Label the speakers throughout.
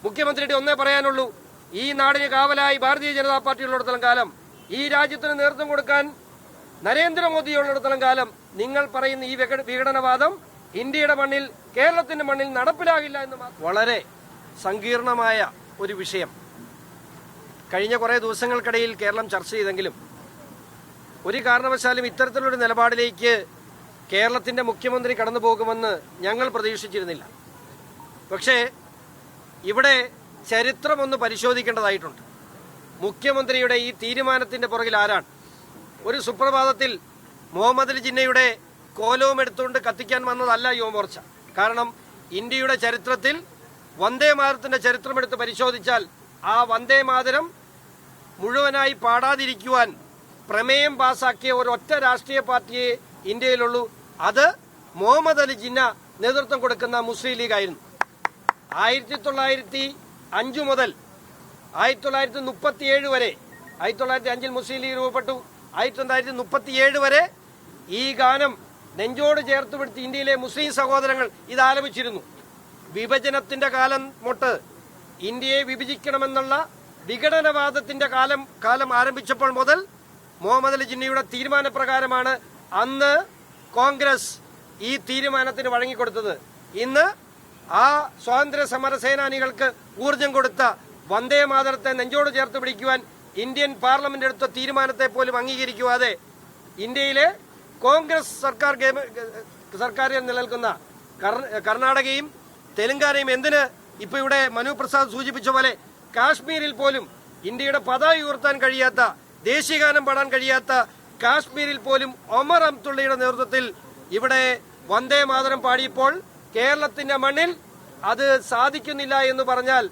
Speaker 1: മുഖ്യമന്ത്രിയുടെ ഒന്നേ പറയാനുള്ളൂ, ഈ നാടിന് കാവലായി ഭാരതീയ ജനതാ പാർട്ടി ഉള്ളിടത്തോളം കാലം, ഈ രാജ്യത്തിന് നേതൃത്വം കൊടുക്കാൻ നരേന്ദ്രമോദി ഉള്ളിടത്തോളം കാലം നിങ്ങൾ പറയുന്ന ഈ വിഘടനവാദം ഇന്ത്യയുടെ മണ്ണിൽ, കേരളത്തിന്റെ മണ്ണിൽ നടപ്പിലാകില്ല എന്ന് വളരെ സങ്കീർണമായ ഒരു വിഷയം കഴിഞ്ഞ കുറേ ദിവസങ്ങൾക്കിടയിൽ കേരളം ചർച്ച ചെയ്തെങ്കിലും ഒരു കാരണവശാലും ഇത്തരത്തിലൊരു നിലപാടിലേക്ക് കേരളത്തിന്റെ മുഖ്യമന്ത്രി കടന്നു പോകുമെന്ന് ഞങ്ങൾ പ്രതീക്ഷിച്ചിരുന്നില്ല. പക്ഷേ ഇവിടെ ചരിത്രമൊന്ന് പരിശോധിക്കേണ്ടതായിട്ടുണ്ട്. മുഖ്യമന്ത്രിയുടെ ഈ തീരുമാനത്തിന്റെ പുറകിൽ ആരാണ്? ഒരു സുപ്രഭാതത്തിൽ മുഹമ്മദ് അലി ജിന്നയുടെ കോലവും എടുത്തുകൊണ്ട് കത്തിക്കാൻ വന്നതല്ല യുവമോർച്ച. കാരണം ഇന്ത്യയുടെ ചരിത്രത്തിൽ വന്ദേ മാതരത്തിന്റെ ചരിത്രമെടുത്ത് പരിശോധിച്ചാൽ ആ വന്ദേ മാതരം മുഴുവനായി പാടാതിരിക്കുവാൻ പ്രമേയം പാസാക്കിയ ഒരൊറ്റ രാഷ്ട്രീയ പാർട്ടിയെ ഇന്ത്യയിലുള്ളൂ. അത് മുഹമ്മദ് അലി ജിന്ന നേതൃത്വം കൊടുക്കുന്ന മുസ്ലിം ലീഗ് ആയിരുന്നു. 1905 മുതൽ 1937 വരെ, 1905 മുസ്ലിം ലീഗ് രൂപപ്പെട്ടു. 1937 വരെ ഈ ഗാനം നെഞ്ചോട് ചേർത്ത് പിടിച്ച് ഇന്ത്യയിലെ മുസ്ലിം സഹോദരങ്ങൾ ഇത് ആലപിച്ചിരുന്നു. വിഭജനത്തിന്റെ കാലം തൊട്ട് ഇന്ത്യയെ വിഭജിക്കണമെന്നുള്ള വിഘടനവാദത്തിന്റെ കാലം ആരംഭിച്ചപ്പോൾ മുതൽ മുഹമ്മദ് അലി ജിന്നയുടെ തീരുമാനപ്രകാരമാണ് അന്ന് കോൺഗ്രസ് ഈ തീരുമാനത്തിന് വഴങ്ങിക്കൊടുത്തത്. ഇന്ന് ആ സ്വാതന്ത്ര്യ സമര സേനാനികൾക്ക് ഊർജം കൊടുത്ത വന്ദേ മാതരത്തെ നെഞ്ചോട് ചേർത്ത് പിടിക്കുവാൻ ഇന്ത്യൻ പാർലമെന്റ് എടുത്ത തീരുമാനത്തെ പോലും അംഗീകരിക്കുവാതെ ഇന്ത്യയിലെ കോൺഗ്രസ് സർക്കാരിൽ നിലനിൽക്കുന്ന കർണാടകയും തെലങ്കാനയും, എന്തിന് ഇപ്പൊ ഇവിടെ മനു പ്രസാദ് സൂചിപ്പിച്ച പോലെ കാശ്മീരിൽ പോലും ഇന്ത്യയുടെ പതാക ഉയർത്താൻ കഴിയാത്ത, ദേശീയഗാനം പാടാൻ കഴിയാത്ത കാശ്മീരിൽ പോലും ഒമർ അബ്ദുള്ളയുടെ നേതൃത്വത്തിൽ ഇവിടെ വന്ദേ മാതരം പാടിയപ്പോൾ കേരളത്തിന്റെ മണ്ണിൽ അത് സാധിക്കുന്നില്ല എന്ന് പറഞ്ഞാൽ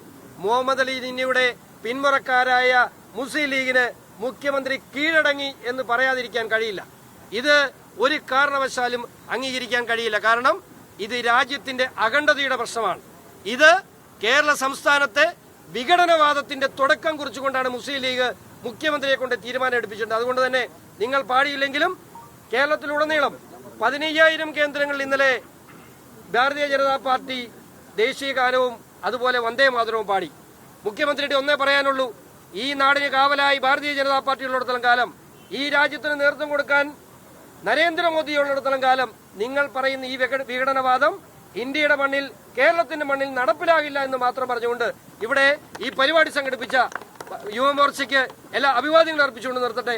Speaker 1: മുഹമ്മദ് അലി ജിന്നയുടെ പിന്മുറക്കാരായ മുസ്ലിം ലീഗിന് മുഖ്യമന്ത്രി കീഴടങ്ങി എന്ന് പറയാതിരിക്കാൻ കഴിയില്ല. ഇത് ഒരു കാരണവശാലും അംഗീകരിക്കാൻ കഴിയില്ല. കാരണം ഇത് രാജ്യത്തിന്റെ അഖണ്ഡതയുടെ പ്രശ്നമാണ്. ഇത് കേരള സംസ്ഥാനത്തെ വിഘടനവാദത്തിന്റെ തുടക്കം കുറിച്ചുകൊണ്ടാണ് മുസ്ലിം ലീഗ് മുഖ്യമന്ത്രിയെ കൊണ്ട് തീരുമാനം എടുപ്പിച്ചിട്ടുണ്ട്. അതുകൊണ്ട് തന്നെ നിങ്ങൾ പാടിയില്ലെങ്കിലും കേരളത്തിലുടനീളം 15,000 കേന്ദ്രങ്ങളിൽ ഇന്നലെ ഭാരതീയ ജനതാ പാർട്ടി ദേശീയ ഗാനവും അതുപോലെ വന്ദേ മാതരവും പാടി. മുഖ്യമന്ത്രിയുടെ ഒന്നേ പറയാനുള്ളൂ, ഈ നാടിന് കാവലായി ഭാരതീയ ജനതാ പാർട്ടി ഉള്ളിടത്തോളം കാലം, ഈ രാജ്യത്തിന് നേതൃത്വം കൊടുക്കാൻ നരേന്ദ്രമോദി ഉള്ളിടത്തോളം കാലം നിങ്ങൾ പറയുന്ന ഈ വിഘടനവാദം ഇന്ത്യയുടെ മണ്ണിൽ, കേരളത്തിന്റെ മണ്ണിൽ നടപ്പിലാകില്ല എന്ന് മാത്രം പറഞ്ഞുകൊണ്ട് ഇവിടെ ഈ പരിപാടി സംഘടിപ്പിച്ച യുവമോർച്ചയ്ക്ക് എല്ലാ അഭിവാദ്യങ്ങളും അർപ്പിച്ചുകൊണ്ട് നിർത്തട്ടെ.